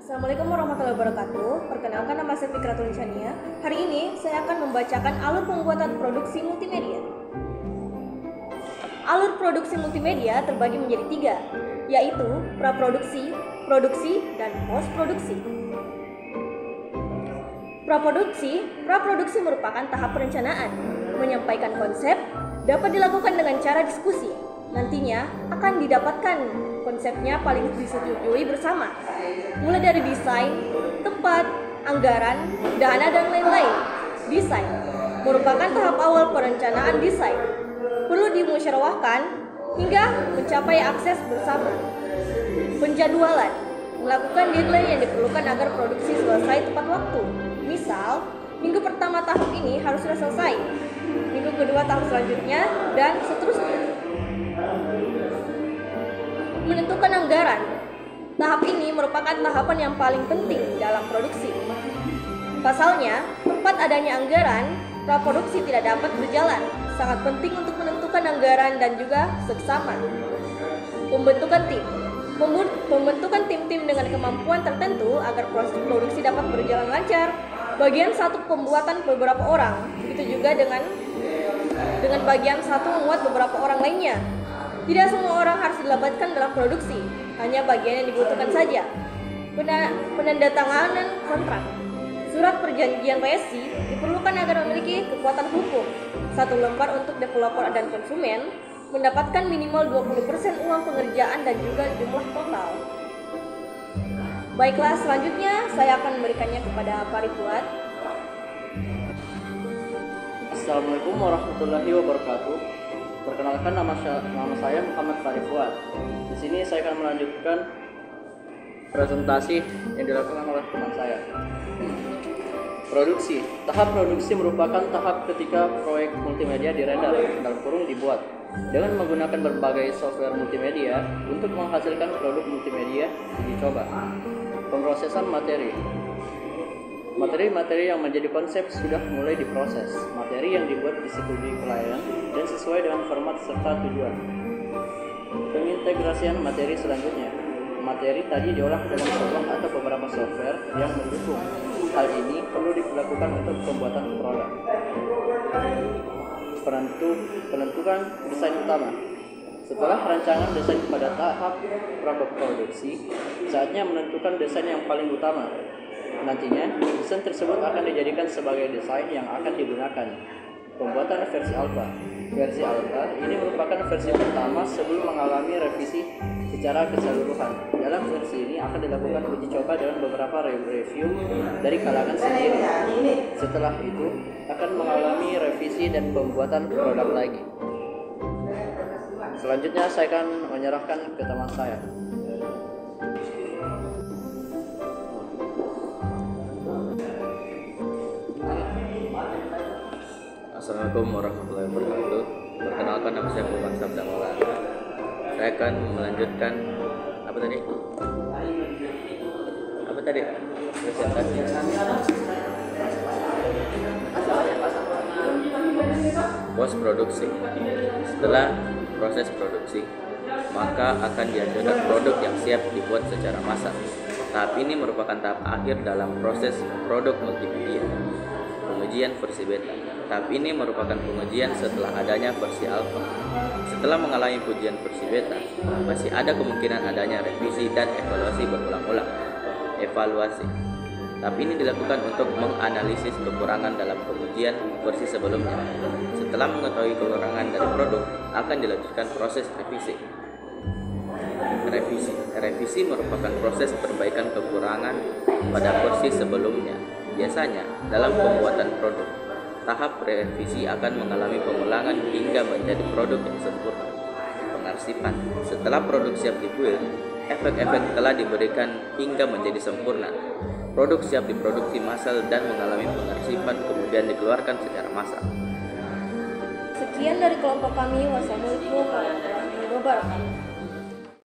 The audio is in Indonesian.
Assalamualaikum warahmatullahi wabarakatuh. Perkenalkan, nama saya Fikratul Chania. Hari ini saya akan membacakan alur pembuatan produksi multimedia. Alur produksi multimedia terbagi menjadi 3, yaitu praproduksi, produksi, dan postproduksi. Praproduksi merupakan tahap perencanaan. Menyampaikan konsep dapat dilakukan dengan cara diskusi. Nantinya akan didapatkan konsepnya paling disetujui bersama, mulai dari desain, tempat, anggaran, dana, dan lain-lain. Desain merupakan tahap awal perencanaan desain. Perlu dimusyawarahkan hingga mencapai akses bersama. Penjadwalan melakukan deadline yang diperlukan agar produksi selesai tepat waktu. Misal, minggu pertama tahap ini harus sudah selesai, minggu kedua tahap selanjutnya, dan seterusnya. Menentukan anggaran. Tahap ini merupakan tahapan yang paling penting dalam produksi. Pasalnya, tempat adanya anggaran, praproduksi tidak dapat berjalan. Sangat penting untuk menentukan anggaran dan juga seksama. Pembentukan tim. Pembentukan tim-tim dengan kemampuan tertentu agar proses produksi dapat berjalan lancar. Bagian satu pembuatan beberapa orang, begitu juga dengan bagian satu membuat beberapa orang lainnya. Tidak semua orang harus dilibatkan dalam produksi, hanya bagian yang dibutuhkan saja. Penandatanganan kontrak. Surat perjanjian PSC diperlukan agar memiliki kekuatan hukum. Satu lembar untuk developer dan konsumen mendapatkan minimal 20% uang pengerjaan dan juga jumlah total. Baiklah, selanjutnya saya akan memberikannya kepada Pak Rituan. Assalamualaikum warahmatullahi wabarakatuh. Perkenalkan, nama saya Muhammad Farid Fuad. Di sini saya akan melanjutkan presentasi yang dilakukan oleh teman saya. Produksi. Tahap produksi merupakan tahap ketika proyek multimedia dirender dalam kurung dibuat dengan menggunakan berbagai software multimedia untuk menghasilkan produk multimedia dicoba. Pemrosesan materi. Materi-materi yang menjadi konsep sudah mulai diproses. Materi yang dibuat disetujui klien dan sesuai dengan format serta tujuan. Pengintegrasian materi selanjutnya. Materi tadi diolah dengan sebuah atau beberapa software yang mendukung. Hal ini perlu dilakukan untuk pembuatan produk. Penentukan desain utama. Setelah rancangan desain pada tahap praproduksi, saatnya menentukan desain yang paling utama. Nantinya, desain tersebut akan dijadikan sebagai desain yang akan digunakan. Pembuatan versi alpha. Versi alpha ini merupakan versi pertama sebelum mengalami revisi secara keseluruhan. Dalam versi ini akan dilakukan uji coba dengan beberapa review dari kalangan sendiri. Setelah itu, akan mengalami revisi dan pembuatan produk lagi. Selanjutnya, saya akan menyerahkan ke teman saya. Assalamualaikum warahmatullahi wabarakatuh. Perkenalkan, nama saya Muhammad Sabda Maulana. Saya akan melanjutkan presentasi. Post produksi. Setelah proses produksi, maka akan dihasilkan produk yang siap dibuat secara massal. Tahap ini merupakan tahap akhir dalam proses produk multimedia. Pengujian versi beta. Tahap ini merupakan pengujian setelah adanya versi alpha. Setelah mengalami ujian versi beta, masih ada kemungkinan adanya revisi dan evaluasi berulang-ulang. Evaluasi. Tahap ini dilakukan untuk menganalisis kekurangan dalam pengujian versi sebelumnya. Setelah mengetahui kekurangan dari produk, akan dilanjutkan proses revisi. Revisi merupakan proses perbaikan kekurangan pada versi sebelumnya. Biasanya, dalam pembuatan produk, tahap revisi akan mengalami pengulangan hingga menjadi produk yang sempurna. Pengarsipan. Setelah produk siap dibuild, efek-efek telah diberikan hingga menjadi sempurna. Produk siap diproduksi massal dan mengalami pengarsipan, kemudian dikeluarkan secara massal. Sekian dari kelompok kami. Wassalamualaikum warahmatullahi wabarakatuh.